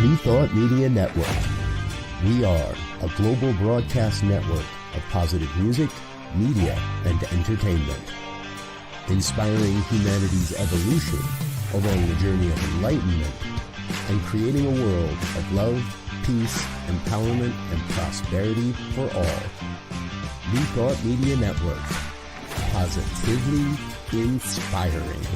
New Thought Media Network. We are a global broadcast network of positive music, media, and entertainment, inspiring humanity's evolution along the journey of enlightenment and creating a world of love, peace, empowerment, and prosperity for all. New Thought Media Network. Positively inspiring.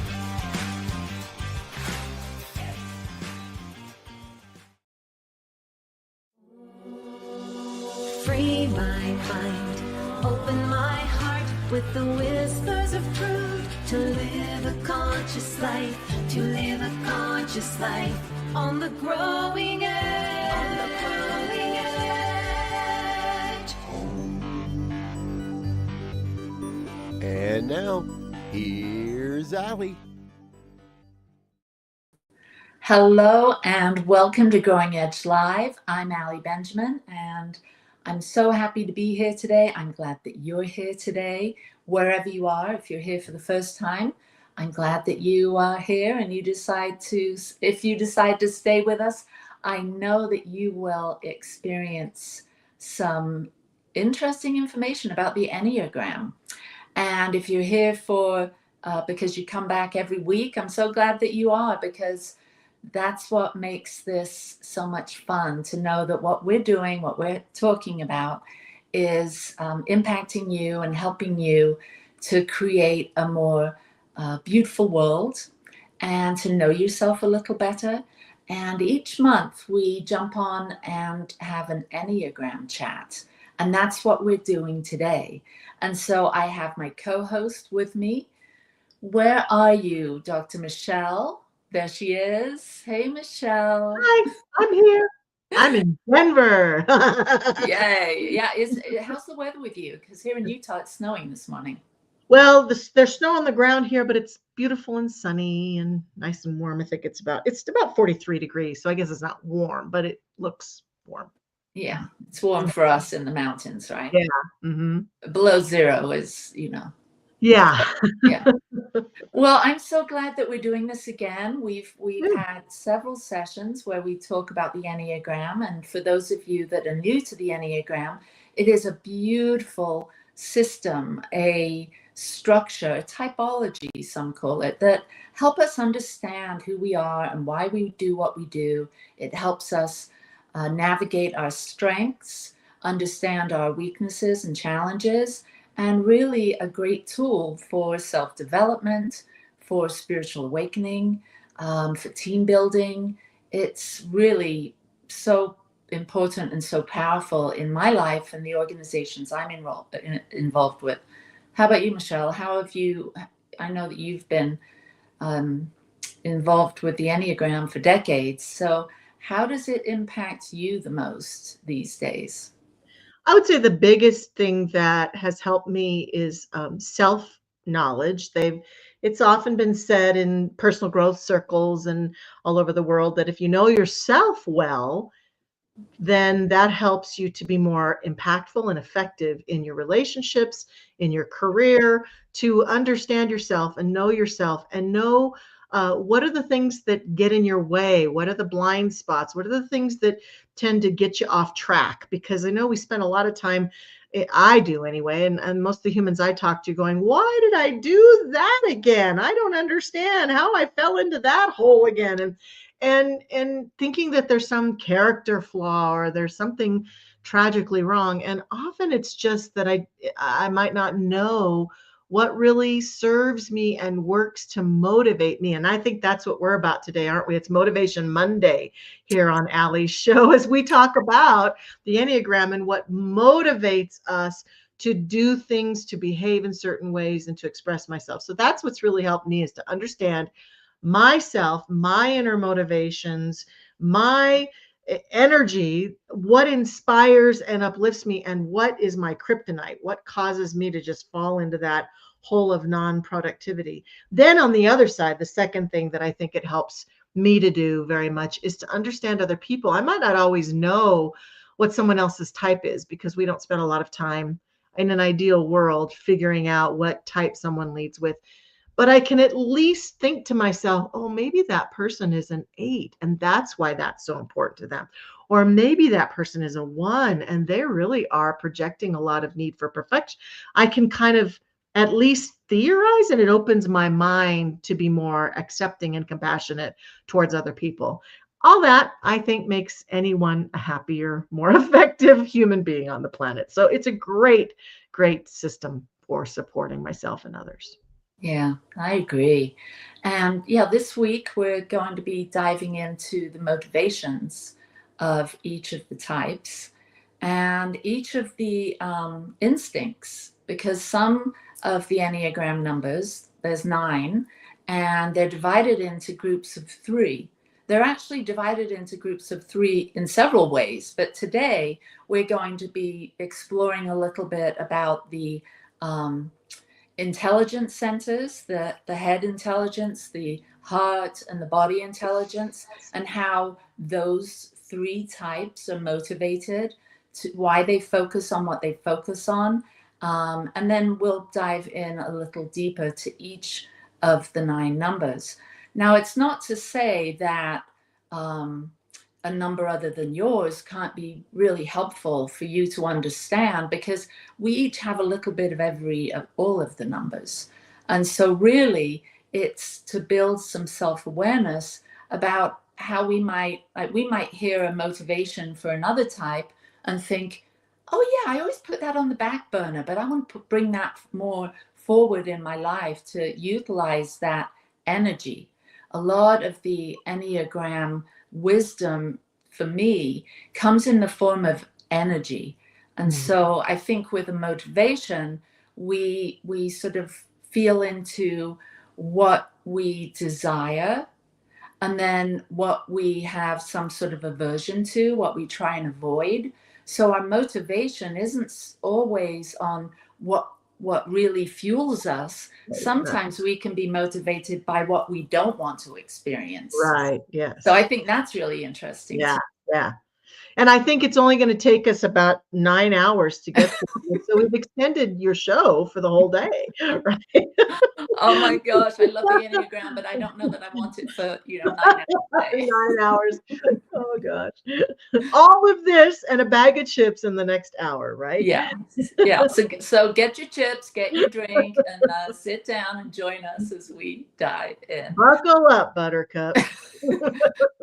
Free my mind, open my heart with the whispers of truth. To live a conscious life, to live a conscious life on the growing edge. On the growing edge. And now, here's Allie. Hello and welcome to Growing Edge Live. I'm Allie Benjamin and I'm so happy to be here today. I'm glad that you're here today, wherever you are. If you're here for the first time, I'm glad that you are here and if you decide to stay with us, I know that you will experience some interesting information about the Enneagram. And if you're here because you come back every week, I'm so glad that you are, because that's what makes this so much fun, to know that what we're doing, what we're talking about is impacting you and helping you to create a more beautiful world and to know yourself a little better. And each month we jump on and have an Enneagram chat. And that's what we're doing today. And so I have my co-host with me. Where are you, Dr. Michelle? There she is. Hey, Michelle. Hi, I'm here. I'm in Denver. Yay. Yeah. How's the weather with you? Because here in Utah, it's snowing this morning. Well, there's snow on the ground here, but it's beautiful and sunny and nice and warm. I think it's about 43 degrees. So I guess it's not warm, but it looks warm. Yeah. It's warm for us in the mountains, right? Yeah. Mm-hmm. Below zero is, Yeah. Yeah. Well, I'm so glad that we're doing this again. We've had several sessions where we talk about the Enneagram. And for those of you that are new to the Enneagram, it is a beautiful system, a structure, a typology, some call it, that help us understand who we are and why we do what we do. It helps us navigate our strengths, understand our weaknesses and challenges, and really a great tool for self-development, for spiritual awakening, for team building. It's really so important and so powerful in my life and the organizations I'm involved with. How about you, Michelle? I know that you've been involved with the Enneagram for decades. So how does it impact you the most these days? I would say the biggest thing that has helped me is self-knowledge. It's often been said in personal growth circles and all over the world that if you know yourself well, then that helps you to be more impactful and effective in your relationships, in your career, to understand yourself and know what are the things that get in your way? What are the blind spots? What are the things that tend to get you off track? Because I know we spend a lot of time, I do anyway, and most of the humans I talk to going, why did I do that again? I don't understand how I fell into that hole again. And thinking that there's some character flaw or there's something tragically wrong. And often it's just that I might not know what really serves me and works to motivate me. And I think that's what we're about today, aren't we? It's Motivation Monday here on Allie's show, as we talk about the Enneagram and what motivates us to do things, to behave in certain ways, and to express myself. So that's what's really helped me, is to understand myself, my inner motivations, my energy, what inspires and uplifts me, and what is my kryptonite, what causes me to just fall into that hole of non-productivity. Then on the other side, the second thing that I think it helps me to do very much is to understand other people. I might not always know what someone else's type is, because we don't spend a lot of time in an ideal world figuring out what type someone leads with. but I can at least think to myself, oh, maybe that person is an 8, and that's why that's so important to them. Or maybe that person is a 1, and they really are projecting a lot of need for perfection. I can kind of at least theorize, and it opens my mind to be more accepting and compassionate towards other people. All that, I think, makes anyone a happier, more effective human being on the planet. So it's a great, great system for supporting myself and others. Yeah, I agree. And yeah, this week we're going to be diving into the motivations of each of the types and each of the instincts, because some of the Enneagram numbers, there's 9, and they're divided into groups of 3. They're actually divided into groups of 3 in several ways, but today we're going to be exploring a little bit about the intelligence centers, the head intelligence, the heart and the body intelligence, and how those 3 types are motivated, to why they focus on what they focus on. And then we'll dive in a little deeper to each of the 9 numbers. Now, it's not to say that a number other than yours can't be really helpful for you to understand, because we each have a little bit of all of the numbers. And so really it's to build some self-awareness about how we might hear a motivation for another type and think, oh yeah, I always put that on the back burner, but I want to bring that more forward in my life to utilize that energy. A lot of the Enneagram wisdom for me comes in the form of energy. And so I think with a motivation, we sort of feel into what we desire, and then what we have some sort of aversion to, what we try and avoid. So our motivation isn't always on what really fuels us. Sometimes we can be motivated by what we don't want to experience. Right. Yes. So I think that's really interesting. Yeah. Yeah. And I think it's only going to take us about 9 hours to get through. So we've extended your show for the whole day, right? Oh my gosh, I love the Enneagram, but I don't know that I want it for 9 hours a day. 9 hours. Oh gosh. All of this and a bag of chips in the next hour, right? Yeah. So get your chips, get your drink, and sit down and join us as we dive in. Buckle up, Buttercup.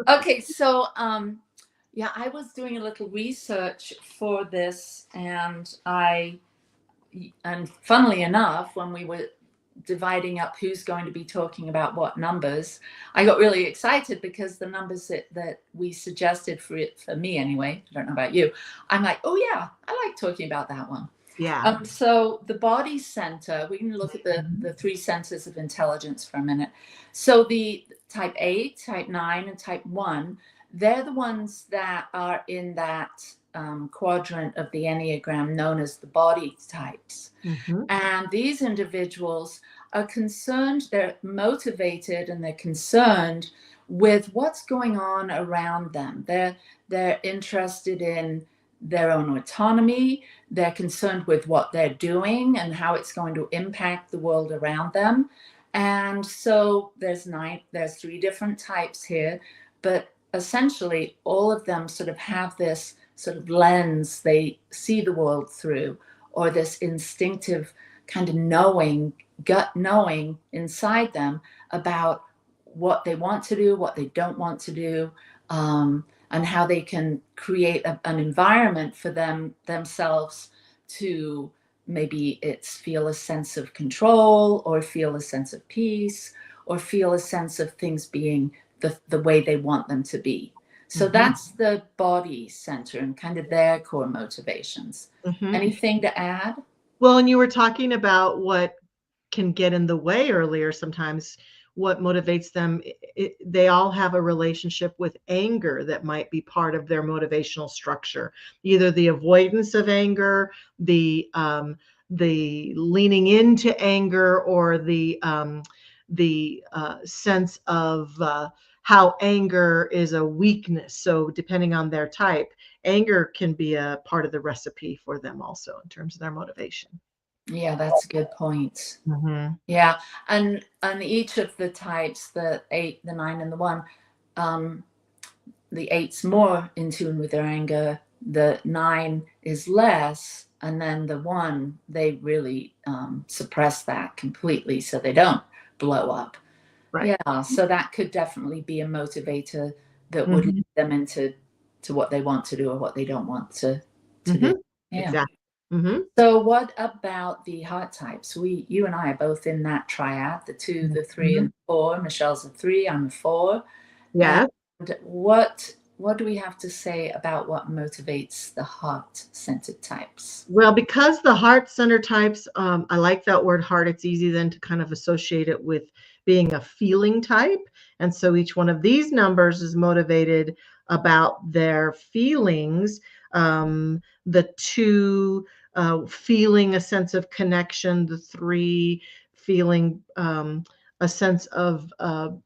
Okay, so yeah, I was doing a little research for this, and funnily enough, when we were dividing up who's going to be talking about what numbers, I got really excited because the numbers that we suggested for me anyway, I don't know about you, I'm like, oh yeah, I like talking about that one. Yeah. So the body center, we can look at the 3 centers of intelligence for a minute. So the type 8, type 9, and type 1, they're the ones that are in that quadrant of the Enneagram known as the body types. And these individuals are concerned, they're motivated, and they're concerned with what's going on around them. They're interested in their own autonomy. They're concerned with what they're doing and how it's going to impact the world around them. And so there's 3 different types here, but essentially all of them sort of have this sort of lens they see the world through, or this instinctive kind of knowing, gut knowing inside them about what they want to do, what they don't want to do, and how they can create an environment for themselves to maybe feel a sense of control, or feel a sense of peace, or feel a sense of things being the way they want them to be. So that's the body center and kind of their core motivations. Anything to add? Well, and you were talking about what can get in the way earlier sometimes, what motivates them. They all have a relationship with anger that might be part of their motivational structure, either the avoidance of anger, the leaning into anger, or the sense of how anger is a weakness. So depending on their type, anger can be a part of the recipe for them also in terms of their motivation. Yeah, that's a good point. Mm-hmm. Yeah, and each of the types, the 8, the 9, and the 1, the 8's more in tune with their anger, the 9 is less, and then the 1, they really suppress that completely so they don't blow up. Right. Yeah, so that could definitely be a motivator that would Mm-hmm. lead them into what they want to do or what they don't want to Mm-hmm. do. Yeah. Exactly. Mm-hmm. So what about the heart types? You and I are both in that triad, the 2, the 3, Mm-hmm. and 4. Michelle's a 3, I'm a 4. And Yeah. what do we have to say about what motivates the heart-centered types? Well, because the heart center types, I like that word heart. It's easy then to kind of associate it with being a feeling type. And so each one of these numbers is motivated about their feelings. The 2 feeling a sense of connection, the 3 feeling a sense of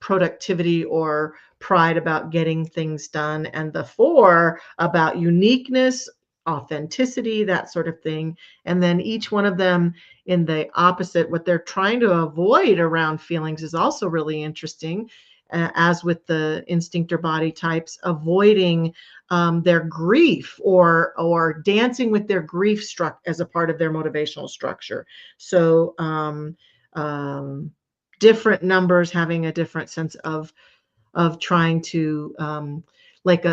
productivity or pride about getting things done, and the 4 about uniqueness, authenticity, that sort of thing. And then each one of them in the opposite, what they're trying to avoid around feelings is also really interesting. As with the instinct or body types, avoiding their grief or dancing with their grief struck as a part of their motivational structure. So different numbers having a different sense of trying to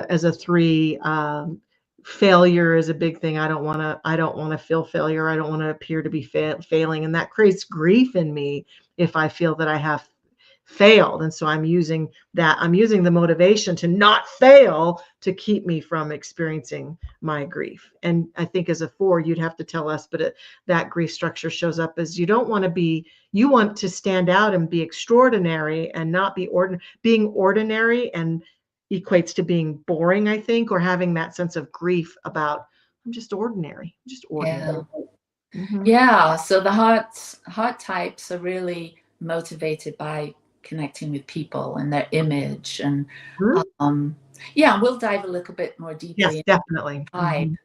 as a 3, failure is a big thing. I don't want to feel failure. I don't want to appear to be failing, and that creates grief in me if I feel that I have failed. And so I'm using the motivation to not fail to keep me from experiencing my grief. And I think as a 4, you'd have to tell us, but that grief structure shows up as you want to stand out and be extraordinary and not be ordinary. Being ordinary and equates to being boring, I think, or having that sense of grief about I'm just ordinary. I'm just ordinary. Yeah. Mhm. Yeah, so the heart types are really motivated by connecting with people and their image and Mhm. yeah, we'll dive a little bit more deeply Yes, into definitely. type. Mhm.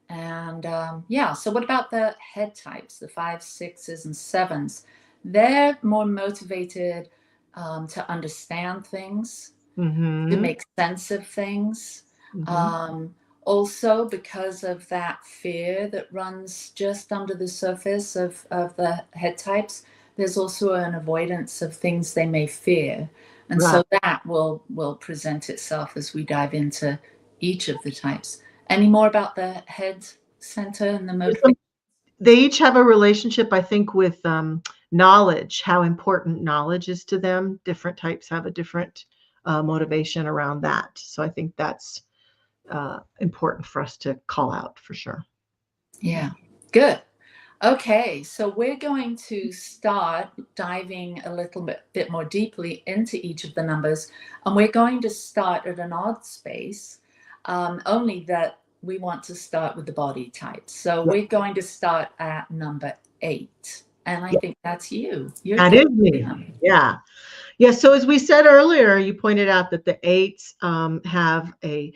And yeah, so what about the head types, the 5, 6s, and 7s? They're more motivated to understand things, to Mhm. make sense of things. Mhm. Um, Also, because of that fear that runs just under the surface of the head types, there's also an avoidance of things they may fear. And Right. so that will present itself as we dive into each of the types. Any more about the head center and the motivation? They each have a relationship, I think, with knowledge, how important knowledge is to them. Different types have a different motivation around that. So I think that's important for us to call out for sure. Yeah, good. Okay, so we're going to start diving a little bit more deeply into each of the numbers, and we're going to start at an odd space, only that we want to start with the body type. So Yeah. we're going to start at number 8, and I Yeah, think that's you. You're that good. is me. Yeah. Yeah. Yeah. So as we said earlier, you pointed out that the 8s have a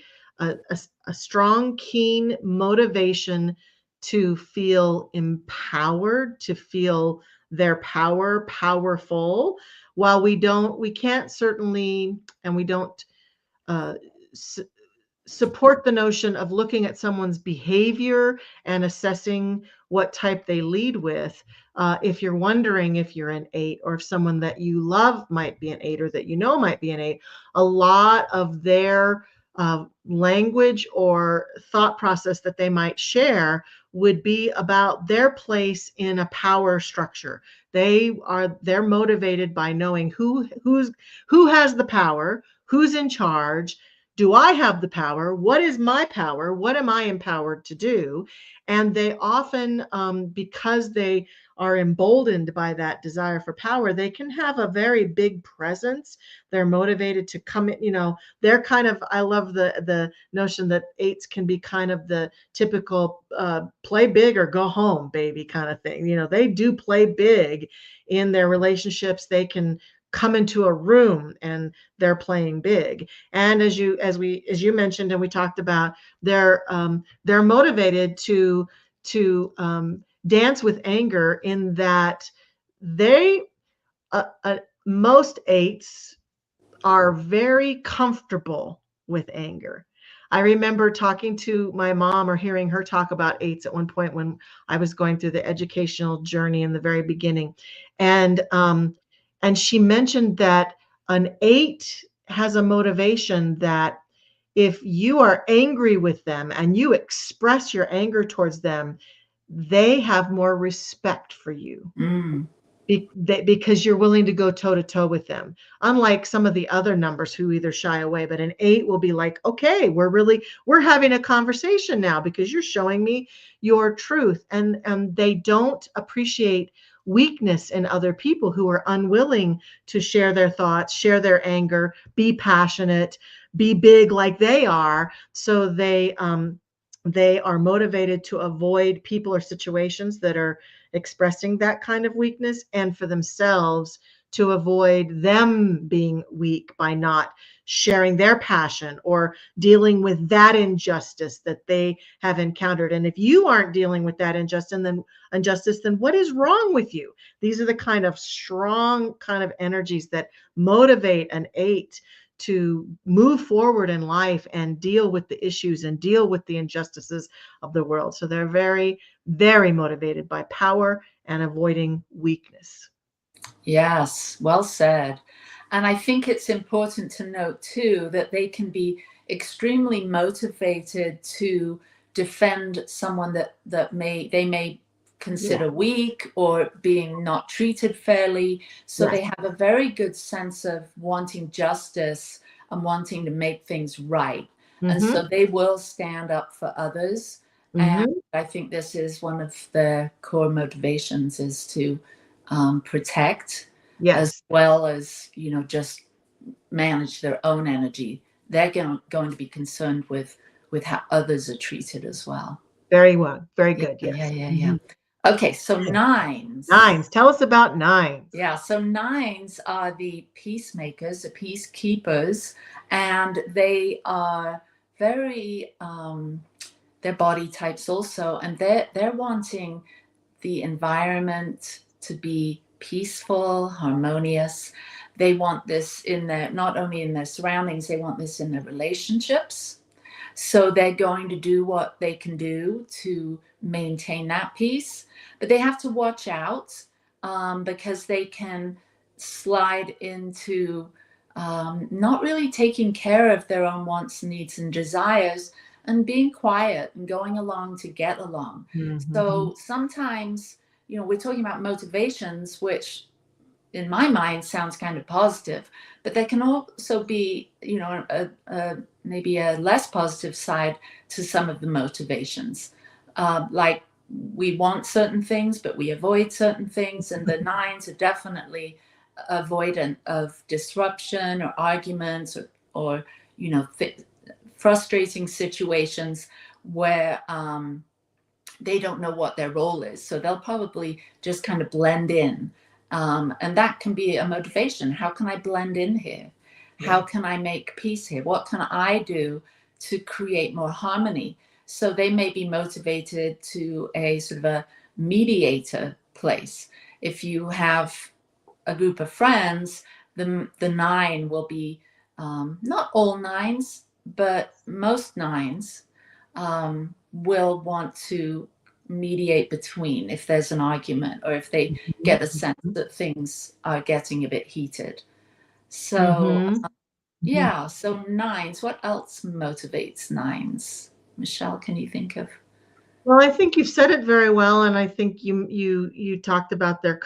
strong, keen motivation to feel empowered, to feel their powerful. While we can't certainly, and we don't uh, support the notion of looking at someone's behavior and assessing what type they lead with. If you're wondering if you're an 8 or if someone that you love might be an 8 or that you know might be an 8, a lot of their language or thought process that they might share would be about their place in a power structure. They're motivated by knowing who has the power, who's in charge. Do I have the power? What is my power? What am I empowered to do? And they often, because they are emboldened by that desire for power, they can have a very big presence. They're motivated to come in, they're kind of, I love the notion that 8s can be kind of the typical play big or go home, baby kind of thing. They do play big in their relationships. They can come into a room and they're playing big. And as you mentioned and we talked about, they're motivated to dance with anger in that they, most eights are very comfortable with anger. I remember talking to my mom or hearing her talk about eights at one point when I was going through the educational journey in the very beginning. And she mentioned that an eight has a motivation that if you are angry with them and you express your anger towards them, they have more respect for you Mm. because you're willing to go toe to toe with them. Unlike some of the other numbers who either shy away, but an eight will be like, okay, we're having a conversation now because you're showing me your truth. And they don't appreciate weakness in other people who are unwilling to share their thoughts, share their anger, be passionate, be big like they are. So they are motivated to avoid people or situations that are expressing that kind of weakness, and for themselves to avoid them being weak by not sharing their passion or dealing with that injustice that they have encountered. And if you aren't dealing with that injustice, then what is wrong with you? These are the kind of strong kind of energies that motivate an eight to move forward in life and deal with the issues and deal with the injustices of the world. So they're very, very motivated by power and avoiding weakness. Yes, well said. And I think it's important to note too that they can be extremely motivated to defend someone that they may consider Yeah. weak or being not treated fairly. So Yes. they have a very good sense of wanting justice and wanting to make things right. And Mm-hmm. so they will stand up for others. And Mm-hmm. I think this is one of their core motivations, is to protect, as Yes. well as, just manage their own energy. They're going to be concerned with how others are treated as well. Very well. Very Yeah, good. yeah, Yes. yeah, yeah. Mm-hmm. Okay, so Okay. nines. Nines. Tell us about nines. Yeah, so nines are the peacemakers, the peacekeepers, and they are very their body types also, and they're wanting the environment to be peaceful, harmonious. They want this in their, not only in their surroundings, they want this in their relationships. So they're going to do what they can do to maintain that peace, but they have to watch out, because they can slide into not really taking care of their own wants, needs, and desires, and being quiet and going along to get along. Mm-hmm. So sometimes, we're talking about motivations, which in my mind sounds kind of positive, but there can also be, maybe a less positive side to some of the motivations. Like we want certain things, but we avoid certain things. And the nines are definitely avoidant of disruption or arguments or frustrating situations where they don't know what their role is. So they'll probably just kind of blend in. And that can be a motivation. How can I blend in here? How can I make peace here? What can I do to create more harmony? So they may be motivated to a sort of a mediator place. If you have a group of friends, the nine will be, not all nines, but most nines will want to mediate between if there's an argument or if they get a sense that things are getting a bit heated. So Mm-hmm. yeah, so nines. What else motivates nines? Michelle, can you think of? Well, I think you've said it very well, and I think you talked about their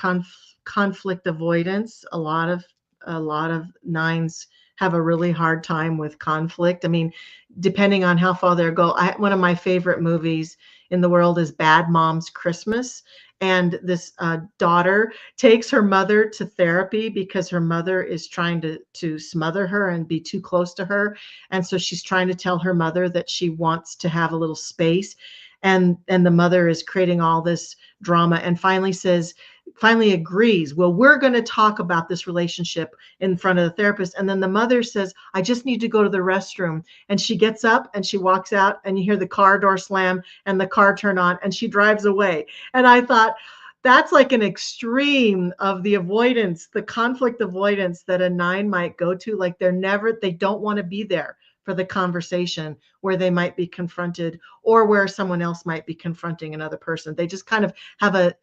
conflict avoidance. A lot of nines have a really hard time with conflict. I mean, depending on how far they go. One of my favorite movies in the world is Bad Moms Christmas, and this daughter takes her mother to therapy because her mother is trying to smother her and be too close to her, and so she's trying to tell her mother that she wants to have a little space. And the mother is creating all this drama and finally says, finally agrees, well, we're going to talk about this relationship in front of the therapist. And then the mother says, I just need to go to the restroom. And she gets up and she walks out, and you hear the car door slam and the car turn on, and she drives away. And I thought, that's like an extreme of the avoidance, the conflict avoidance that a 9 might go to. Like they don't want to be there for the conversation where they might be confronted, or where someone else might be confronting another person. They just kind of have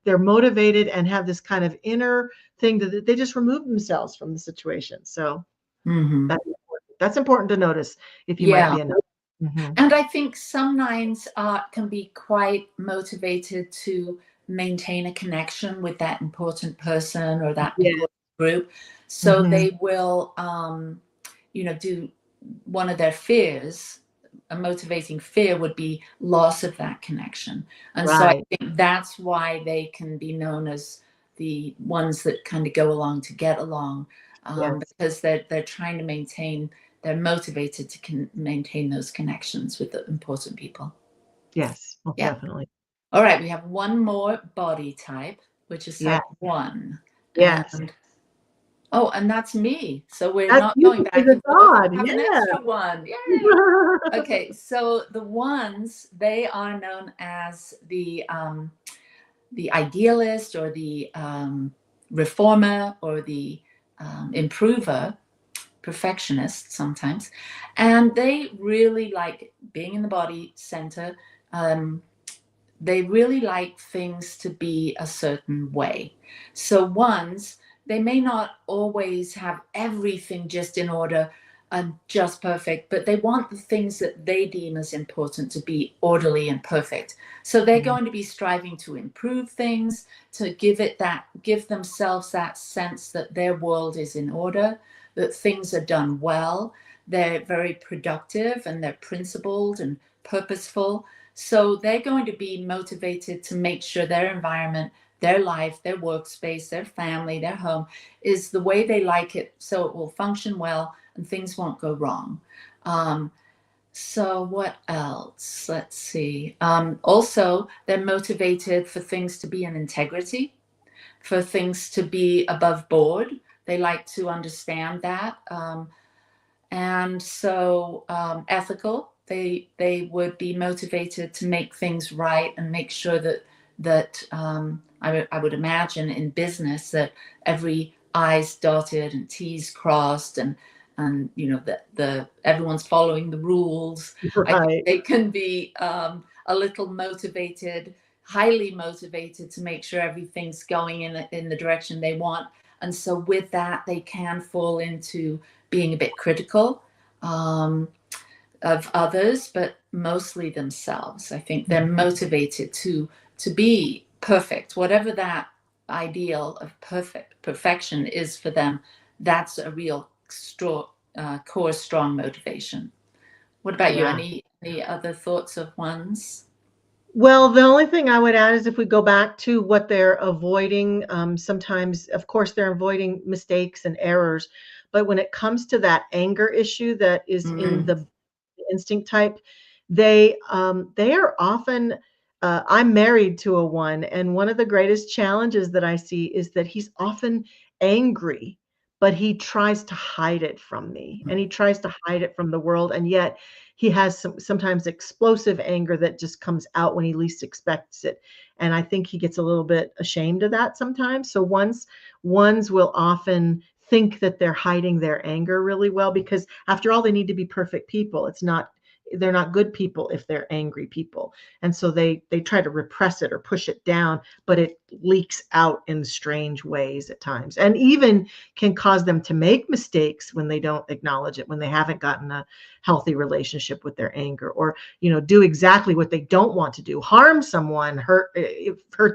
they're motivated and have this kind of inner thing that they just remove themselves from the situation. So Mm-hmm. that's important to notice if you might be a 9. Mm-hmm. And I think some 9s can be quite motivated to maintain a connection with that important person or that important group. So they will, do one of their fears. A motivating fear would be loss of that connection. And so I think that's why they can be known as the ones that kind of go along to get along, because they're trying to maintain, they're motivated to maintain those connections with the important people. Yes, well, definitely. All right, we have one more body type, which is type 1. Yes. And that's me. So we're That's not going back and forth. We have an extra one. Yay! Okay, so the 1s, they are known as the idealist, or the reformer, or the improver, perfectionist sometimes. And they really like being in the body center. They really like things to be a certain way. So 1s, they may not always have everything just in order and just perfect, but they want the things that they deem as important to be orderly and perfect. So they're going to be striving to improve things, to give themselves that sense that their world is in order, that things are done well. They're very productive, and they're principled and purposeful. So they're going to be motivated to make sure their environment, their life, their workspace, their family, their home is the way they like it, so it will function well and things won't go wrong. So what else? Let's see. Also, they're motivated for things to be in integrity, for things to be above board. They like to understand that. And so ethical, they would be motivated to make things right and make sure that I would imagine in business that every I's dotted and T's crossed, and that everyone's following the rules. I think they can be a little motivated, highly motivated to make sure everything's going in the direction they want. And so with that, they can fall into being a bit critical of others, but mostly themselves. I think they're motivated to be perfect, whatever that ideal of perfection is for them. That's a real core strong motivation. What about you? Any other thoughts of 1s? Well, the only thing I would add is if we go back to what they're avoiding, sometimes, of course, they're avoiding mistakes and errors. But when it comes to that anger issue that is in the instinct type, they are often, I'm married to a 1, and one of the greatest challenges that I see is that he's often angry, but he tries to hide it from me, and he tries to hide it from the world, and yet he has sometimes explosive anger that just comes out when he least expects it. And I think he gets a little bit ashamed of that sometimes. So ones will often think that they're hiding their anger really well, because after all, they need to be perfect people. They're not good people if they're angry people. And so they try to repress it or push it down, but it leaks out in strange ways at times, and even can cause them to make mistakes when they don't acknowledge it, when they haven't gotten a healthy relationship with their anger, or do exactly what they don't want to do, harm someone, hurt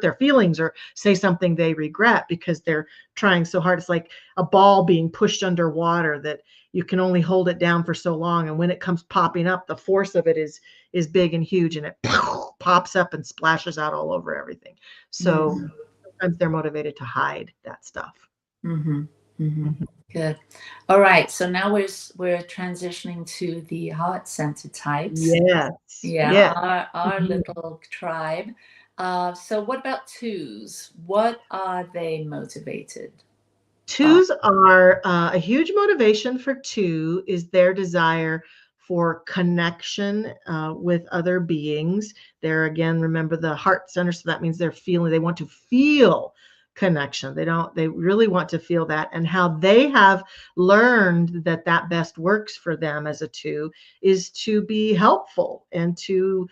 their feelings, or say something they regret because they're trying so hard. It's like a ball being pushed underwater that you can only hold it down for so long, and when it comes popping up, the force of it is big and huge, and it pops up and splashes out all over everything. So sometimes they're motivated to hide that stuff. Good. All right, so now we're transitioning to the heart center types. Yes. Our little tribe. So what about twos? What are they motivated by? Twos are a huge motivation for two is their desire for connection with other beings. They're, again, remember the heart center, so that means they want to feel connection. They really want to feel that. And how they have learned that best works for them as a two is to be helpful and to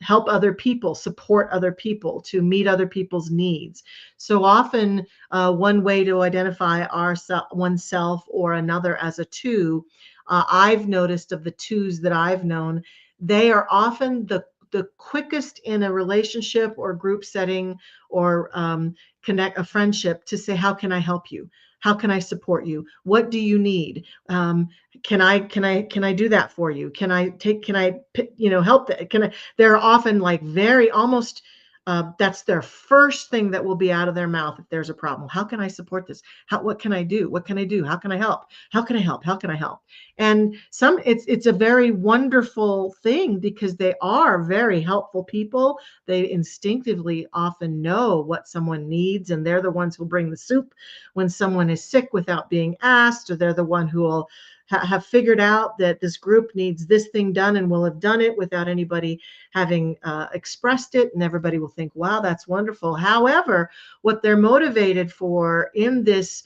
help other people, support other people, to meet other people's needs. So often, one way to identify oneself or another as a two, I've noticed of the twos that I've known, they are often the quickest in a relationship or group setting or connect a friendship to say, how can I help you? How can I support you? What do you need? Can I do that for you? Can I help that? They're often like very almost, that's their first thing that will be out of their mouth if there's a problem. How can I support this? What can I do? What can I do? How can I help? How can I help? How can I help? And it's a very wonderful thing because they are very helpful people. They instinctively often know what someone needs, and they're the ones who bring the soup when someone is sick without being asked, or they're the one who will have figured out that this group needs this thing done and will have done it without anybody having expressed it, and everybody will think, wow, that's wonderful. However, what they're motivated for in this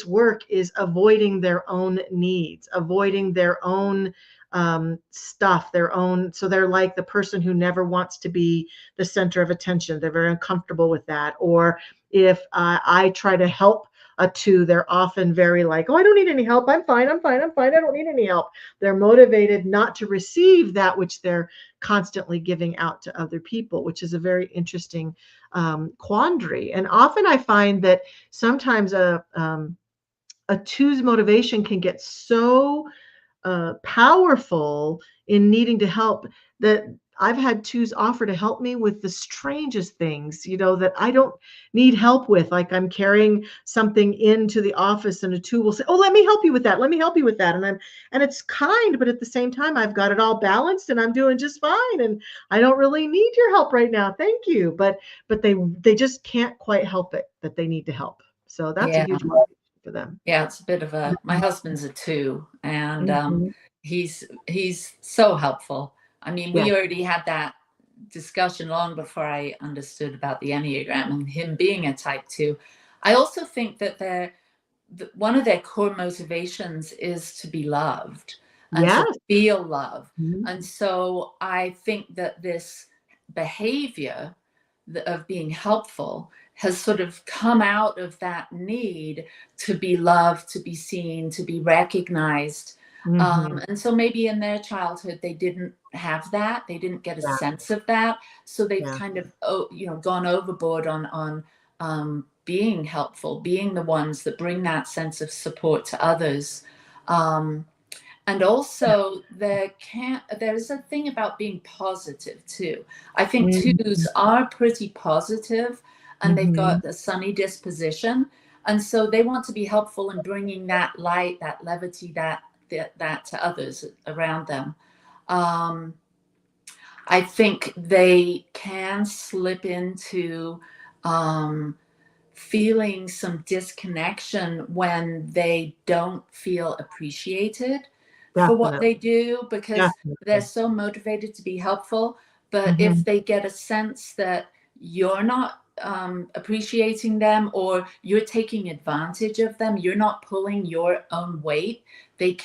work is avoiding their own needs, avoiding their own stuff, so they're like the person who never wants to be the center of attention. They're very uncomfortable with that. Or if I try to help a two, they're often very like, oh, I don't need any help. I'm fine. I don't need any help. They're motivated not to receive that which they're constantly giving out to other people, which is a very interesting quandary. And often I find that sometimes a two's motivation can get so powerful in needing to help that I've had twos offer to help me with the strangest things, that I don't need help with. Like I'm carrying something into the office and a two will say, oh, let me help you with that. Let me help you with that. And it's kind, but at the same time, I've got it all balanced and I'm doing just fine. And I don't really need your help right now. Thank you. But they just can't quite help it that they need to help. So that's a huge motivation for them. Yeah, it's a bit of my husband's a two, and he's so helpful. I mean, we already had that discussion long before I understood about the Enneagram and him being a type 2. I also think that one of their core motivations is to be loved and to feel love. And so I think that this behavior of being helpful has sort of come out of that need to be loved, to be seen, to be recognized. And so maybe in their childhood, they didn't have that. They didn't get a sense of that. So they've kind of, gone overboard on being helpful, being the ones that bring that sense of support to others. And also there's a thing about being positive too. I think twos are pretty positive and they've got a sunny disposition. And so they want to be helpful in bringing that light, that levity, that to others around them. I think they can slip into feeling some disconnection when they don't feel appreciated for what they do, because they're so motivated to be helpful. But if they get a sense that you're not appreciating them, or you're taking advantage of them, you're not pulling your own weight, that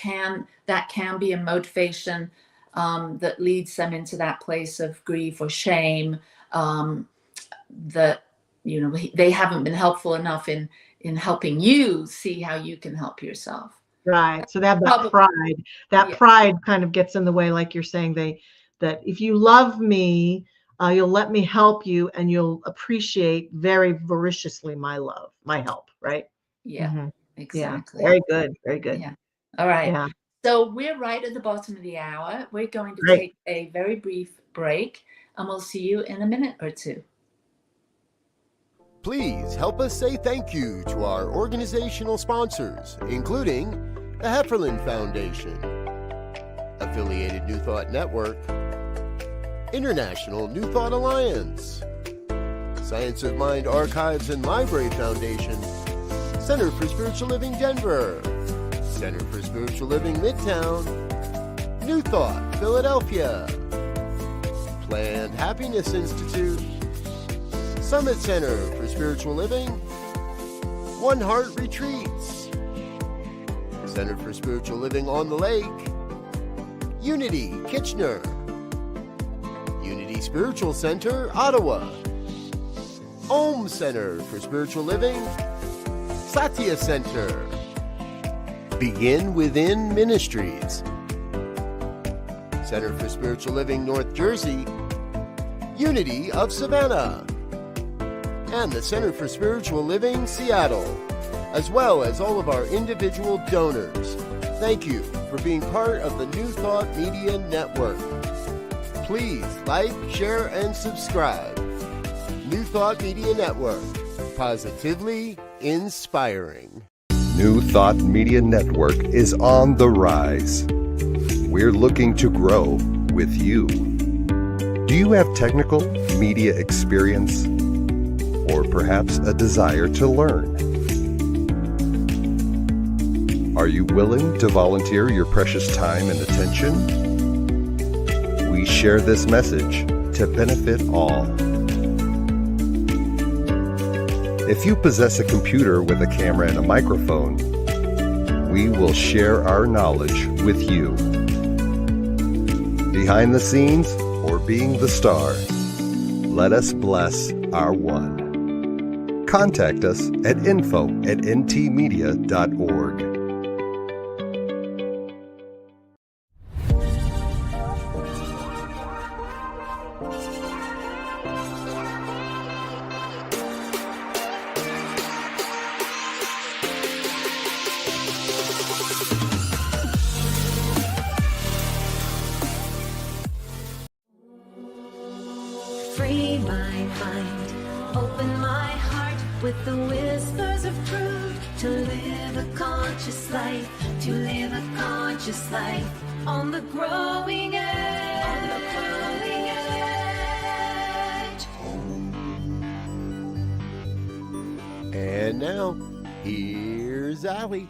can be a motivation that leads them into that place of grief or shame, that they haven't been helpful enough in helping you see how you can help yourself. Right. So they have that pride. That pride kind of gets in the way, like you're saying, that if you love me, you'll let me help you, and you'll appreciate very voraciously my love, my help, right? Yeah, exactly. Yeah. Very good. Very good. Yeah. All right. Yeah. So we're right at the bottom of the hour. We're going to take a very brief break, and we'll see you in a minute or two. Please help us say thank you to our organizational sponsors, including the Hefferland Foundation, Affiliated New Thought Network, International New Thought Alliance, Science of Mind Archives and Library Foundation, Center for Spiritual Living Denver, Center for Spiritual Living Midtown, New Thought Philadelphia, Planned Happiness Institute, Summit Center for Spiritual Living, One Heart Retreats, Center for Spiritual Living on the Lake, Unity Kitchener, Unity Spiritual Center Ottawa, Om Center for Spiritual Living, Satya Center, Begin Within Ministries, Center for Spiritual Living North Jersey, Unity of Savannah, and the Center for Spiritual Living Seattle, as well as all of our individual donors. Thank you for being part of the New Thought Media Network. Please like, share, and subscribe. New Thought Media Network, positively inspiring. New Thought Media Network is on the rise. We're looking to grow with you. Do you have technical media experience or perhaps a desire to learn? Are you willing to volunteer your precious time and attention? We share this message to benefit all. If you possess a computer with a camera and a microphone, we will share our knowledge with you. Behind the scenes or being the star, let us bless our one. Contact us at info@ntmedia.org. Free my mind, open my heart with the whispers of truth. To live a conscious life, to live a conscious life on the growing edge. On the growing edge. And now, here's Allie.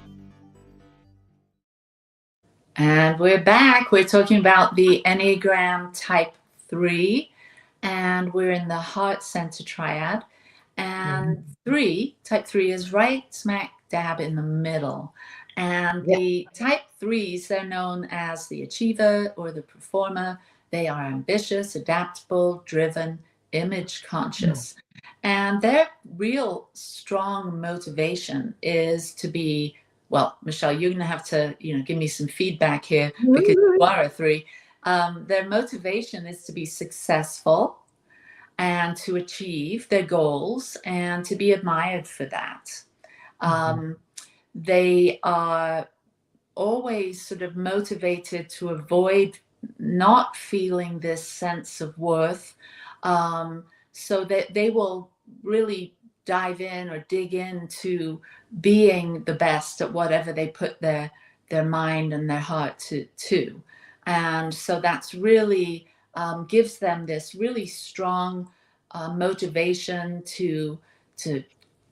And we're back. We're talking about the Enneagram Type 3, and we're in the Heart Center Triad. And Type 3 is right smack dab in the middle. And the Type 3s, they're known as the achiever or the performer. They are ambitious, adaptable, driven, image conscious. And their real strong motivation is to be, well, Michelle, you're going to have to, give me some feedback here because you are a 3. Their motivation is to be successful and to achieve their goals and to be admired for that. They are always sort of motivated to avoid not feeling this sense of worth, so that they will really dive in or dig into being the best at whatever they put their mind and their heart to. And so that's really gives them this really strong motivation to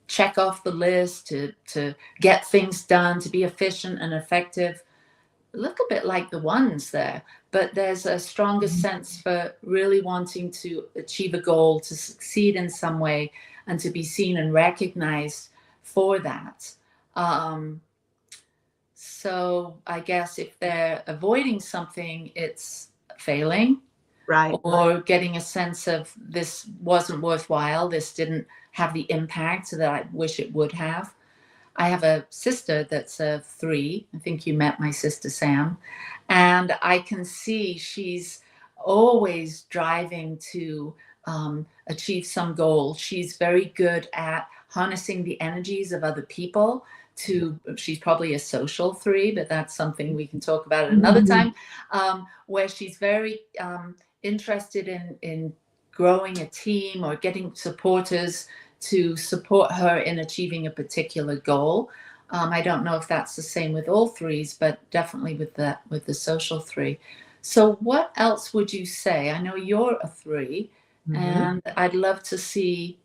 check off the list, to get things done, to be efficient and effective. Look a bit like the ones there, but there's a stronger sense for really wanting to achieve a goal, to succeed in some way, and to be seen and recognized for that. So I guess if they're avoiding something, it's failing. Right. Or getting a sense of this wasn't worthwhile, this didn't have the impact that I wish it would have. I have a sister that's a 3. I think you met my sister Sam. And I can see she's always driving to achieve some goal. She's very good at harnessing the energies of other people. She's probably a social 3, but that's something we can talk about at another time, where she's very interested in growing a team or getting supporters to support her in achieving a particular goal. I don't know if that's the same with all 3s, but definitely with the social 3. So what else would you say? I know you're a 3, and I'd love to see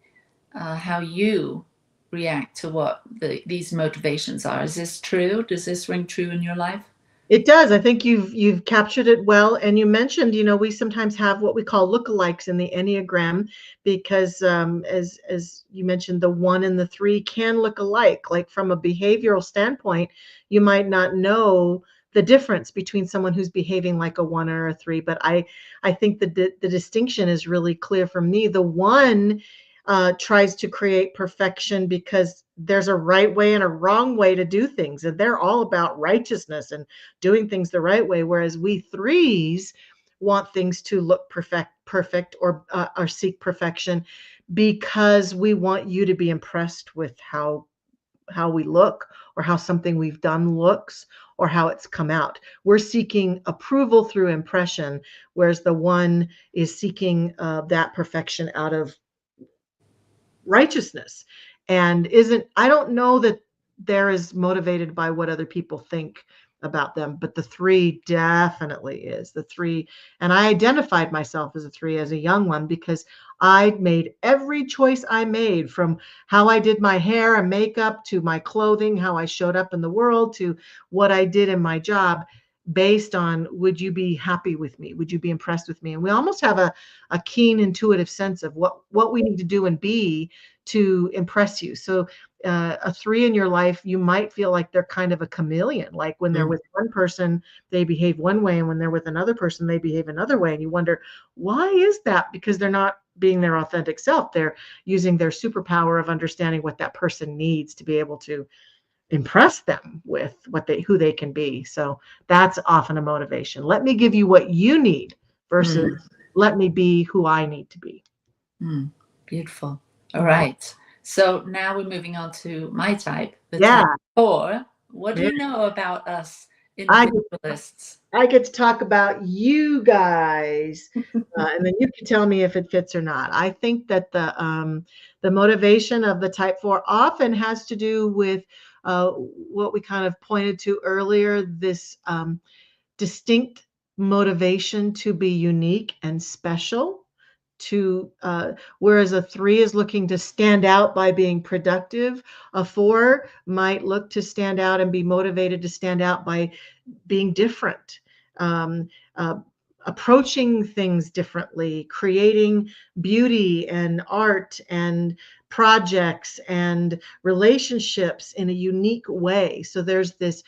how you react to what these motivations are. Is this true? Does this ring true in your life? It does. I think you've captured it well. And you mentioned, we sometimes have what we call lookalikes in the Enneagram, because as you mentioned, the 1 and the 3 can look alike. Like from a behavioral standpoint, you might not know the difference between someone who's behaving like a 1 or a 3. But I think the distinction is really clear for me. The 1 tries to create perfection because there's a right way and a wrong way to do things, and they're all about righteousness and doing things the right way, whereas we 3s want things to look perfect or seek perfection because we want you to be impressed with how we look, or how something we've done looks, or how it's come out. We're seeking approval through impression, whereas the 1 is seeking that perfection out of righteousness. And I don't know that they're as motivated by what other people think about them, but the 3 definitely is. The 3, and I identified myself as a 3 as a young one, because I made every choice I made, from how I did my hair and makeup to my clothing, how I showed up in the world, to what I did in my job, based on, would you be happy with me? Would you be impressed with me? And we almost have a keen intuitive sense of what we need to do and be to impress you. So a 3 in your life, you might feel like they're kind of a chameleon. Like when they're with one person, they behave one way, and when they're with another person, they behave another way. And you wonder, why is that? Because they're not being their authentic self. They're using their superpower of understanding what that person needs to be able to impress them with who they can be. So that's often a motivation. Let me give you what you need versus let me be who I need to be. Beautiful. All right. So now we're moving on to my type, the Yeah. type 4. What do you know about us individualists? I get to talk about you guys, and then you can tell me if it fits or not. I think that the motivation of the type 4 often has to do with what we kind of pointed to earlier, this distinct motivation to be unique and special. Whereas a 3 is looking to stand out by being productive, a 4 might look to stand out and be motivated to stand out by being different, approaching things differently, creating beauty and art and projects and relationships in a unique way. So there's this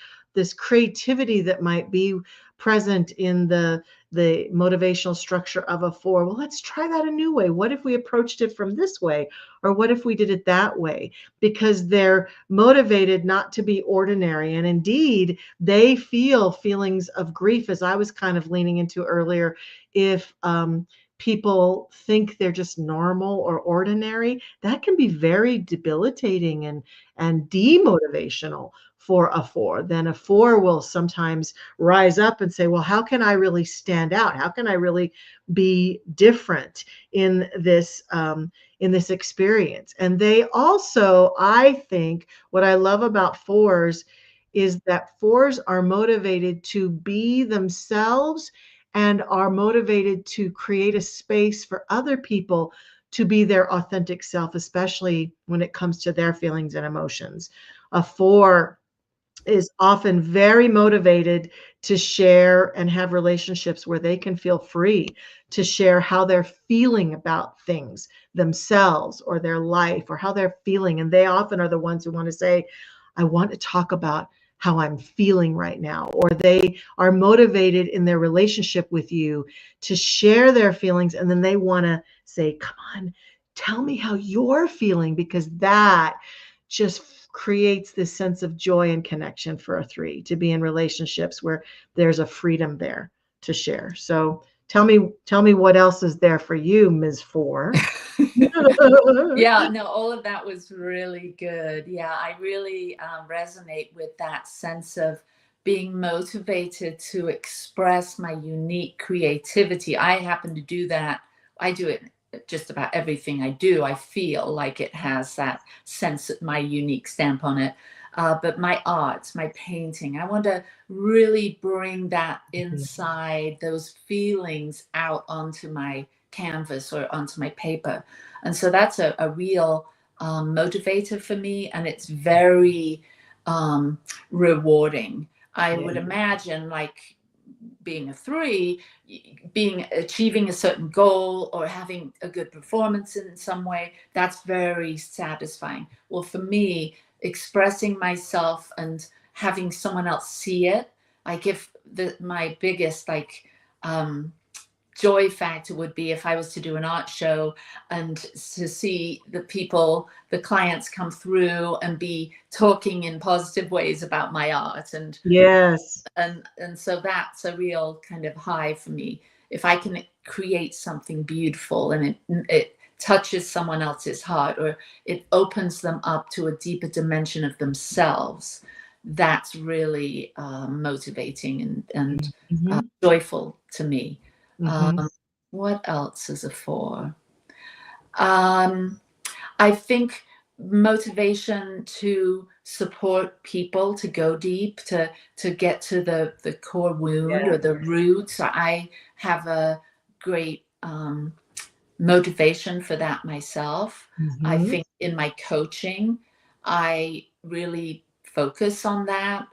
creativity that might be present in the motivational structure of a 4. Well, let's try that a new way. What if we approached it from this way? Or what if we did it that way? Because they're motivated not to be ordinary. And indeed, they feel feelings of grief, as I was kind of leaning into earlier. If people think they're just normal or ordinary, that can be very debilitating and demotivational for a 4. Then a 4 will sometimes rise up and say, well, how can I really stand out? How can I really be different in this experience? And they also, I think, what I love about 4s is that 4s are motivated to be themselves and are motivated to create a space for other people to be their authentic self, especially when it comes to their feelings and emotions. A 4 is often very motivated to share and have relationships where they can feel free to share how they're feeling about things themselves or their life or how they're feeling. And they often are the ones who want to say, I want to talk about how I'm feeling right now. Or they are motivated in their relationship with you to share their feelings. And then they want to say, come on, tell me how you're feeling, because that just creates this sense of joy and connection for a 3 to be in relationships where there's a freedom there to share. So tell me what else is there for you, Ms. 4. Yeah, no, all of that was really good. Yeah, I really resonate with that sense of being motivated to express my unique creativity. I happen to do that. I do it just about everything I do. I feel like it has that sense of my unique stamp on it. But my art, my painting, I want to really bring that inside, those feelings out onto my canvas or onto my paper. And so that's a real motivator for me, and it's very rewarding. I would imagine, like being a 3, achieving a certain goal or having a good performance in some way, that's very satisfying. Well, for me, expressing myself and having someone else see it, like if my biggest joy factor would be if I was to do an art show and to see the people, the clients come through and be talking in positive ways about my art. And so that's a real kind of high for me. If I can create something beautiful and it touches someone else's heart, or it opens them up to a deeper dimension of themselves, that's really motivating and joyful to me. What else is a 4? I think motivation to support people, to go deep, to get to the core wound or the roots. I have a great motivation for that myself. I think in my coaching, I really focus on that.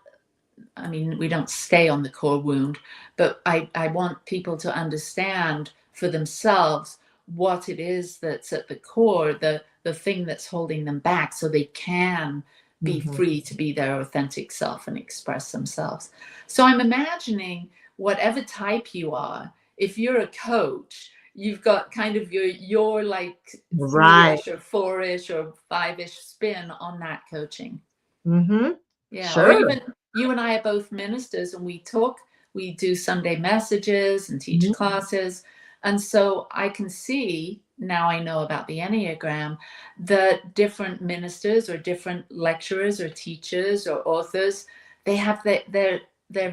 I mean, we don't stay on the core wound, but I want people to understand for themselves what it is that's at the core, the thing that's holding them back, so they can be free to be their authentic self and express themselves. So I'm imagining whatever type you are, if you're a coach, you've got kind of your like 3-ish or 4-ish or 5-ish spin on that coaching. Yeah. Sure. Or even you and I are both ministers, and we talk, we do Sunday messages and teach classes. And so I can see, now I know about the Enneagram, that different ministers or different lecturers or teachers or authors, they have their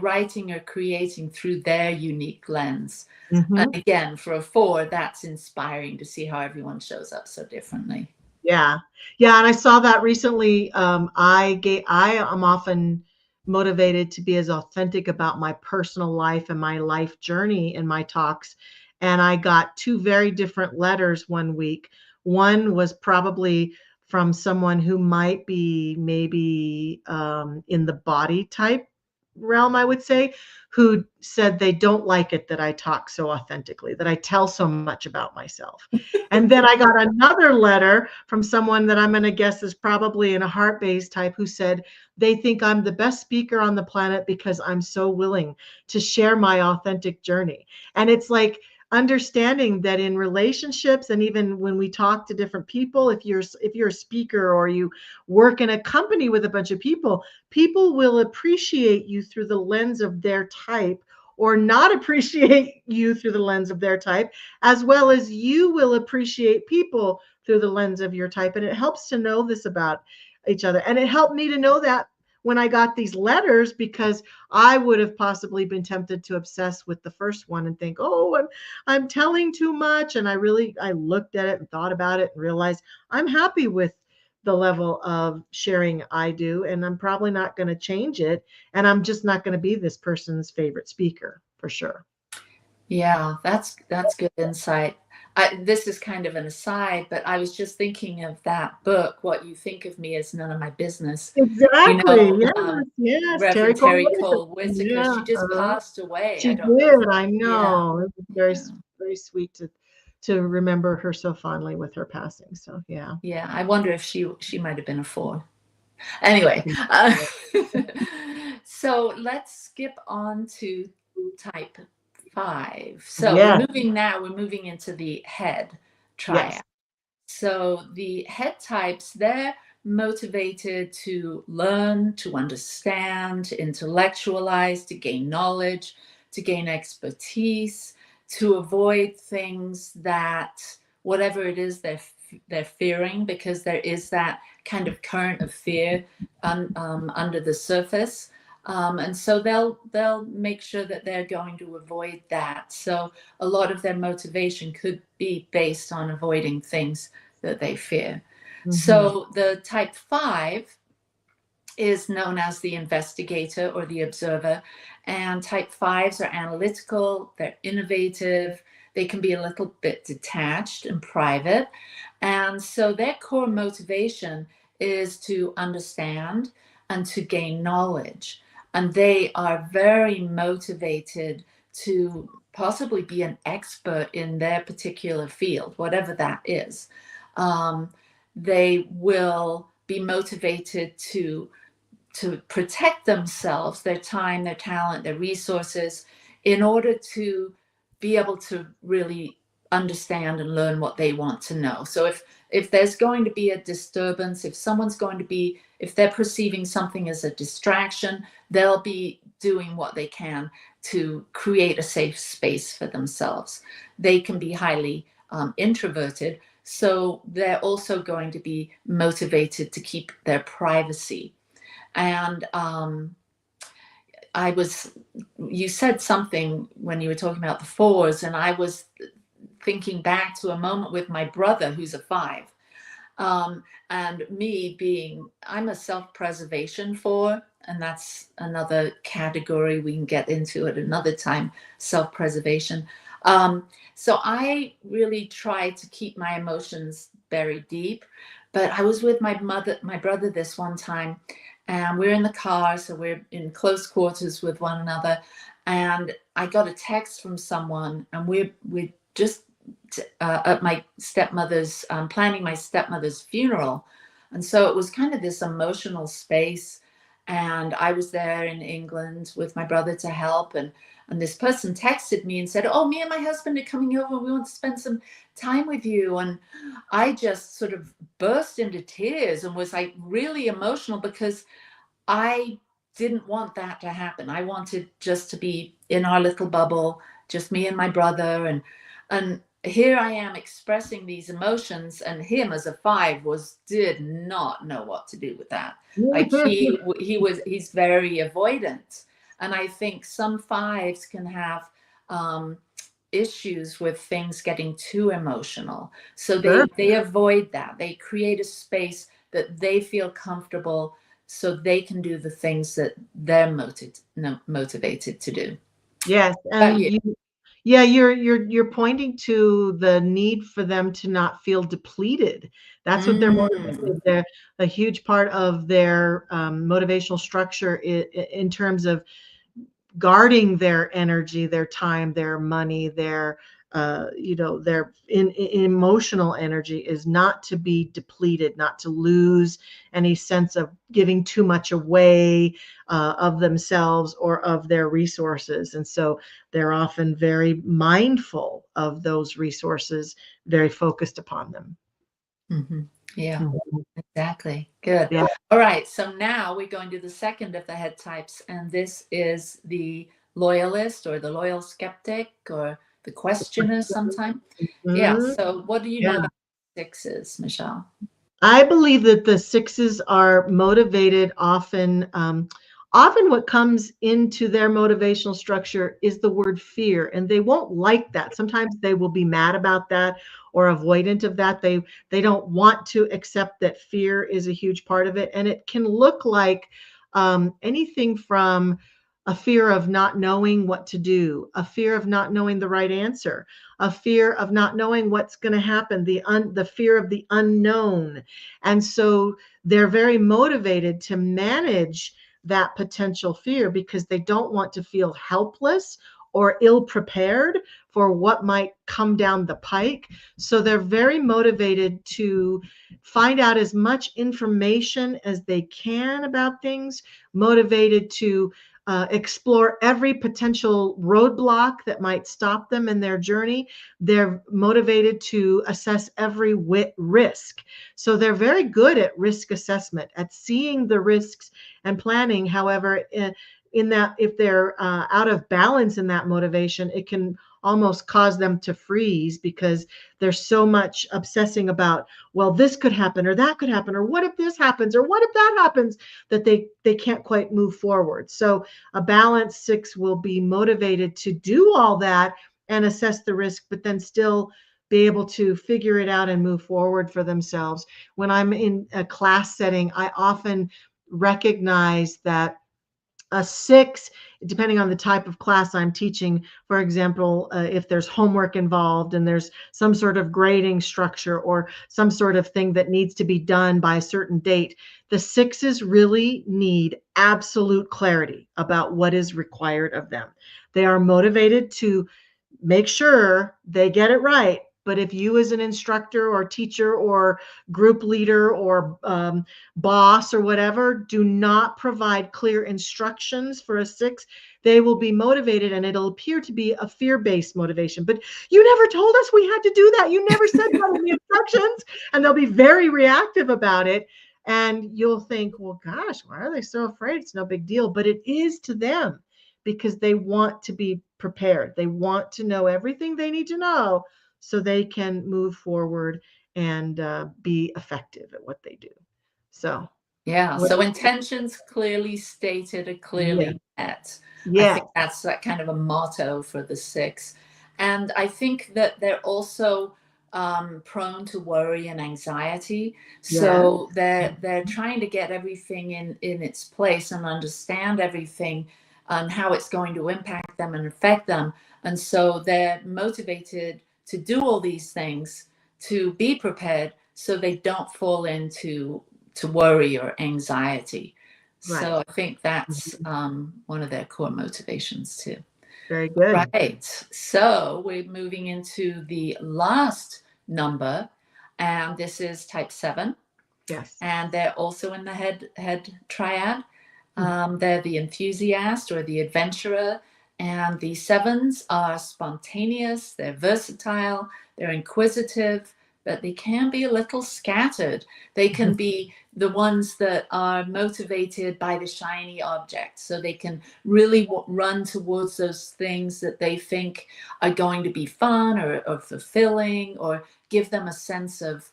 writing or creating through their unique lens. And again, for a 4, that's inspiring to see how everyone shows up so differently. Yeah. And I saw that recently. I am often motivated to be as authentic about my personal life and my life journey in my talks. And I got 2 very different letters one week. One was probably from someone who might be maybe in the body type realm, I would say, who said they don't like it that I talk so authentically, that I tell so much about myself. And then I got another letter from someone that I'm going to guess is probably in a heart-based type, who said they think I'm the best speaker on the planet because I'm so willing to share my authentic journey. And it's like understanding that in relationships, and even when we talk to different people, if you're a speaker or you work in a company with a bunch of people will appreciate you through the lens of their type, or not appreciate you through the lens of their type, as well as you will appreciate people through the lens of your type. And it helps to know this about each other. And it helped me to know that when I got these letters, because I would have possibly been tempted to obsess with the first one and think, oh, I'm telling too much. And I looked at it and thought about it and realized I'm happy with the level of sharing I do, and I'm probably not going to change it. And I'm just not going to be this person's favorite speaker, for sure. Yeah, that's good insight. This is kind of an aside, but I was just thinking of that book, What You Think of Me Is None of My Business. Exactly. You know, yes. Reverend Terry Cole Whitaker. Yeah, she just passed away. She did. I know. It was very, very sweet to remember her so fondly with her passing. So yeah. Yeah, I wonder if she might have been a 4. Anyway, so let's skip on to type 5. So we're moving into the head triad. Yes. So the head types, they're motivated to learn, to understand, to intellectualize, to gain knowledge, to gain expertise, to avoid things that, whatever it is they're fearing, because there is that kind of current of fear under the surface. And so they'll make sure that they're going to avoid that. So a lot of their motivation could be based on avoiding things that they fear. So the type 5 is known as the investigator or the observer. And type 5s are analytical, they're innovative, they can be a little bit detached and private. And so their core motivation is to understand and to gain knowledge. And they are very motivated to possibly be an expert in their particular field, whatever that is. They will be motivated to protect themselves, their time, their talent, their resources, in order to be able to really understand and learn what they want to know. So if there's going to be a disturbance, if they're perceiving something as a distraction, they'll be doing what they can to create a safe space for themselves. They can be highly introverted, so they're also going to be motivated to keep their privacy. And you said something when you were talking about the fours, and I was thinking back to a moment with my brother, who's a 5. And me I'm a self-preservation 4, and that's another category we can get into at another time, self-preservation. So I really try to keep my emotions buried deep. But I was with my brother this one time, and we're in the car, so we're in close quarters with one another. And I got a text from someone, and we're just at my stepmother's, planning my stepmother's funeral. And so it was kind of this emotional space. And I was there in England with my brother to help. And this person texted me and said, "Oh, me and my husband are coming over. We want to spend some time with you." And I just sort of burst into tears and was like really emotional, because I didn't want that to happen. I wanted just to be in our little bubble, just me and my brother. And here I am expressing these emotions, and him as a 5 did not know what to do with that. Like he's very avoidant. And I think some 5s can have issues with things getting too emotional. So they avoid that. They create a space that they feel comfortable, so they can do the things that they're motivated to do. Yes, and you're pointing to the need for them to not feel depleted. That's what they're motivated. They're a huge part of their motivational structure in terms of guarding their energy, their time, their money, their their emotional energy is not to be depleted, not to lose any sense of giving too much away of themselves or of their resources. And so they're often very mindful of those resources, very focused upon them. Mm-hmm. Yeah, exactly. Good. Yeah. All right. So now we're going to the second of the head types, and this is the loyalist, or the loyal skeptic, or the questioner sometimes. Yeah. So what do you know about 6s, Michelle? I believe that the 6s are motivated often. Often what comes into their motivational structure is the word fear, and they won't like that. Sometimes they will be mad about that or avoidant of that. They don't want to accept that fear is a huge part of it. And it can look like anything from a fear of not knowing what to do, a fear of not knowing the right answer, a fear of not knowing what's going to happen, the fear of the unknown. And so they're very motivated to manage that potential fear, because they don't want to feel helpless or ill-prepared for what might come down the pike. So they're very motivated to find out as much information as they can about things, motivated to explore every potential roadblock that might stop them in their journey. They're motivated to assess every risk. So they're very good at risk assessment, at seeing the risks and planning. However, in that, if they're out of balance in that motivation, it can almost cause them to freeze, because there's so much obsessing about, well, this could happen or that could happen, or what if this happens, or what if that happens, that they can't quite move forward. So a balanced 6 will be motivated to do all that and assess the risk, but then still be able to figure it out and move forward for themselves. When I'm in a class setting, I often recognize that a 6 depending on the type of class I'm teaching. For example, if there's homework involved and there's some sort of grading structure or some sort of thing that needs to be done by a certain date, the 6s really need absolute clarity about what is required of them. They are motivated to make sure they get it right. But if you as an instructor or teacher or group leader or boss or whatever do not provide clear instructions for a 6, they will be motivated and it'll appear to be a fear-based motivation. But you never told us we had to do that. You never said that in the instructions. And they'll be very reactive about it. And you'll think, well, gosh, why are they so afraid? It's no big deal. But it is to them, because they want to be prepared. They want to know everything they need to know so they can move forward and be effective at what they do. So, yeah. So intentions clearly stated are clearly met. I think that's that kind of a motto for the 6. And I think that they're also prone to worry and anxiety. So they're trying to get everything in its place and understand everything and how it's going to impact them and affect them. And so they're motivated to do all these things to be prepared so they don't fall into worry or anxiety. Right. So I think that's one of their core motivations too. Very good. Right. So we're moving into the last number, and this is type 7. Yes. And they're also in the head triad. They're the enthusiast or the adventurer, and the 7s are spontaneous, they're versatile, they're inquisitive, but they can be a little scattered. They can be the ones that are motivated by the shiny object. So they can really run towards those things that they think are going to be fun or fulfilling or give them a sense of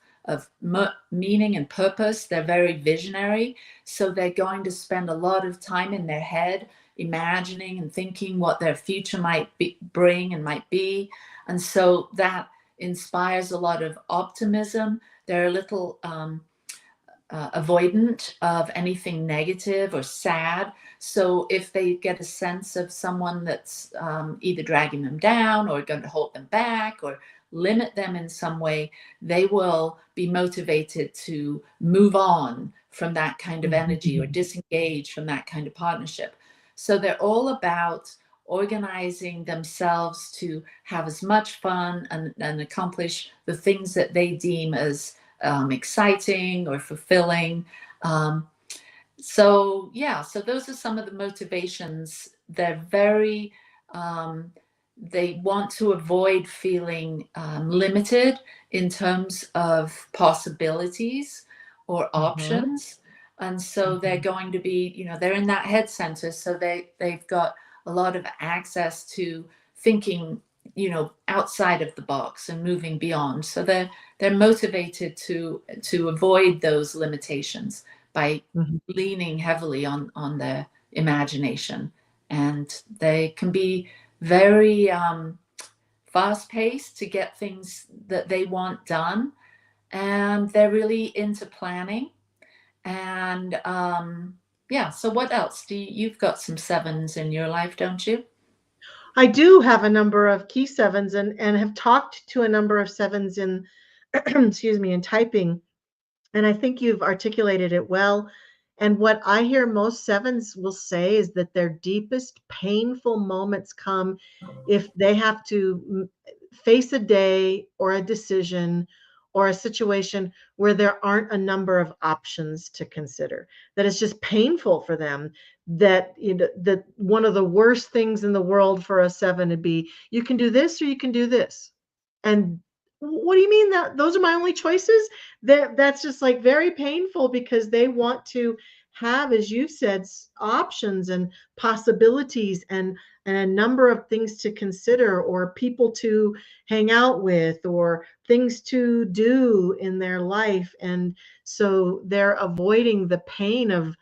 meaning and purpose. They're very visionary. So they're going to spend a lot of time in their head, imagining and thinking what their future might bring and might be. And so that inspires a lot of optimism. They're a little avoidant of anything negative or sad. So if they get a sense of someone that's either dragging them down or going to hold them back or limit them in some way, they will be motivated to move on from that kind of energy or disengage from that kind of partnership. So they're all about organizing themselves to have as much fun and accomplish the things that they deem as exciting or fulfilling. So those are some of the motivations. They're very, they want to avoid feeling limited in terms of possibilities or options. And so they're going to be, they're in that head center. So they've got a lot of access to thinking, outside of the box and moving beyond. So they're motivated to avoid those limitations by leaning heavily on their imagination. And they can be very fast-paced to get things that they want done. And they're really into planning. And so what else? You've got some 7s in your life, don't you? I do have a number of key 7s and have talked to a number of 7s in, in typing. And I think you've articulated it well. And what I hear most 7s will say is that their deepest painful moments come if they have to face a day or a decision or a situation where there aren't a number of options to consider, that it's just painful for them, that that one of the worst things in the world for a 7 would be, you can do this or you can do this. And what do you mean that those are my only choices? That's just like very painful, because they want to have, as you've said, options and possibilities and a number of things to consider, or people to hang out with, or things to do in their life. And so they're avoiding the pain of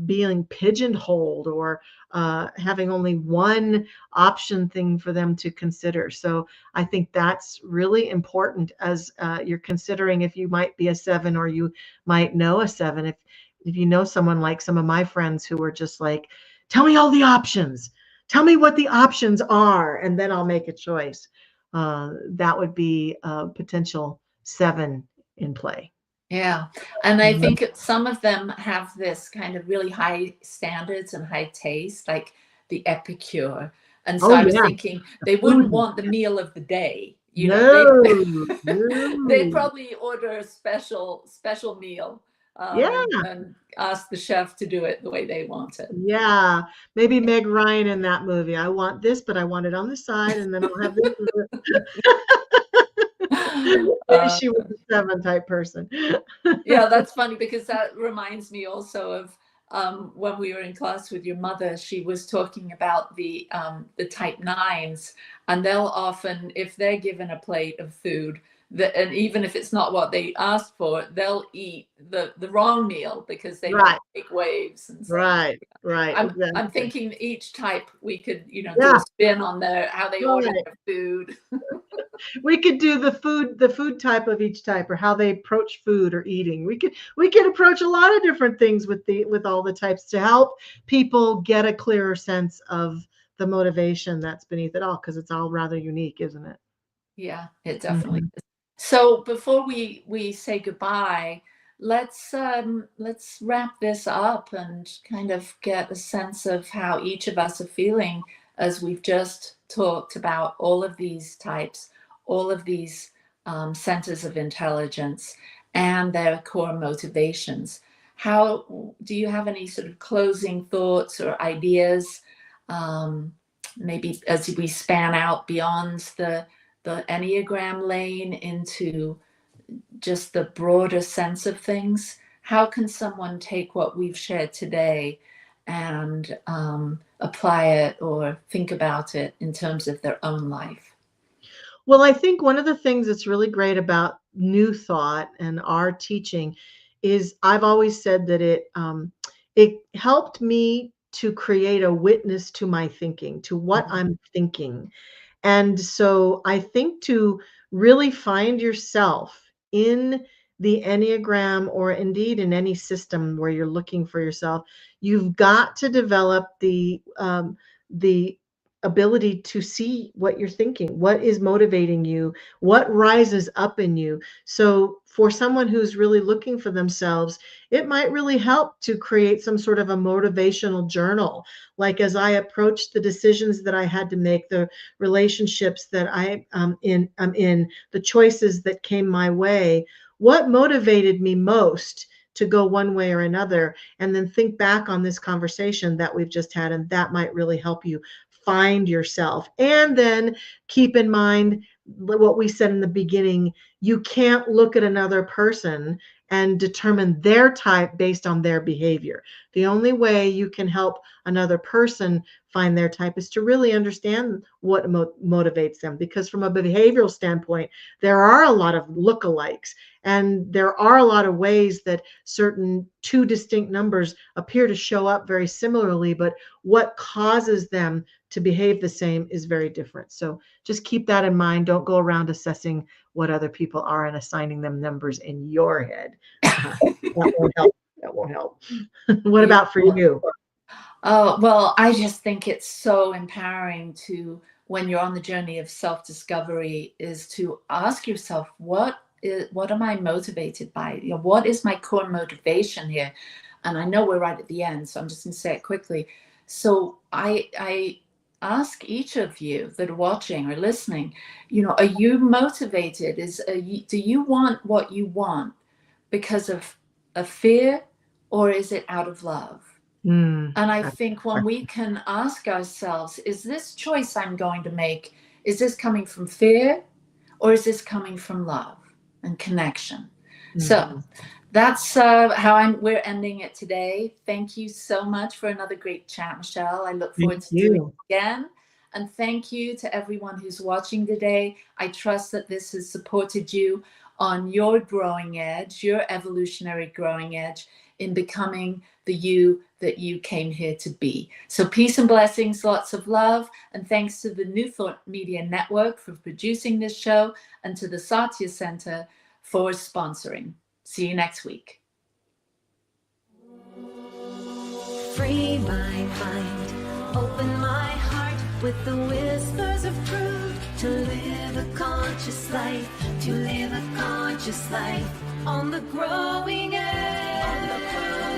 being pigeonholed or having only one option thing for them to consider. So I think that's really important as you're considering if you might be a 7 or you might know a 7. If you know someone like some of my friends who are just like, tell me all the options. tell me what the options are, and then I'll make a choice. That would be a potential 7 in play. Yeah. And I think some of them have this kind of really high standards and high taste, like the epicure. And so Oh, I was yeah. thinking they wouldn't want the meal of the day. You know, No, they'd no. probably order a special meal, Yeah, and ask the chef to do it the way they want it. yeah. Maybe Meg Ryan in that movie. I want this, but I want it on the side, and then I'll have this. Maybe she was a 7 type person. Yeah, that's funny because that reminds me also of when we were in class with your mother. She was talking about the type 9s, and they'll often, if they're given a plate of food, and even if it's not what they asked for, they'll eat the wrong meal because they want Right, to make waves and stuff. right, right. I'm Exactly. thinking each type we could, do Yeah, a spin on how they order right. their food. We could do the food type of each type, or how they approach food or eating. We could approach a lot of different things with all the types to help people get a clearer sense of the motivation that's beneath it all, because it's all rather unique, isn't it? Yeah, it definitely Mhm. is. So before we say goodbye, let's wrap this up and kind of get a sense of how each of us are feeling as we've just talked about all of these types, all of these centers of intelligence and their core motivations. How do you have any sort of closing thoughts or ideas? Maybe as we span out beyond the Enneagram lane into just the broader sense of things, how can someone take what we've shared today and apply it or think about it in terms of their own life? Well, I think one of the things that's really great about New Thought and our teaching is, I've always said that it helped me to create a witness to my thinking, to what I'm thinking. And so I think to really find yourself in the Enneagram, or indeed in any system where you're looking for yourself, you've got to develop the ability to see what you're thinking, what is motivating you, what rises up in you. So for someone who's really looking for themselves, it might really help to create some sort of a motivational journal. Like, as I approached the decisions that I had to make, the relationships that I'm in, the choices that came my way, what motivated me most to go one way or another, and then think back on this conversation that we've just had, and that might really help you find yourself. And then keep in mind what we said in the beginning: you can't look at another person and determine their type based on their behavior. The only way you can help another person find their type is to really understand what motivates them. Because from a behavioral standpoint, there are a lot of lookalikes, and there are a lot of ways that certain two distinct numbers appear to show up very similarly, but what causes them to behave the same is very different. So just keep that in mind. Don't go around assessing what other people are and assigning them numbers in your head. That won't help. That won't help. What about for you? Oh, well, I just think it's so empowering to, when you're on the journey of self-discovery, is to ask yourself, what am I motivated by? What is my core motivation here? And I know we're right at the end, so I'm just going to say it quickly. So I ask each of you that are watching or listening, are you motivated? Do you want what you want because of a fear, or is it out of love? And I think when we can ask ourselves, is this choice I'm going to make, is this coming from fear, or is this coming from love and connection? So that's how we're ending it today. Thank you so much for another great chat, Michelle. I look forward to doing it again. And thank you to everyone who's watching today. I trust that this has supported you on your growing edge, your evolutionary growing edge, in becoming the you that you came here to be. So peace and blessings, lots of love, and thanks to the New Thought Media Network for producing this show, and to the Satya Center for sponsoring. See you next week. Free my mind, open my heart. with the whispers of truth, to live a conscious life, to live a conscious life, on the growing edge.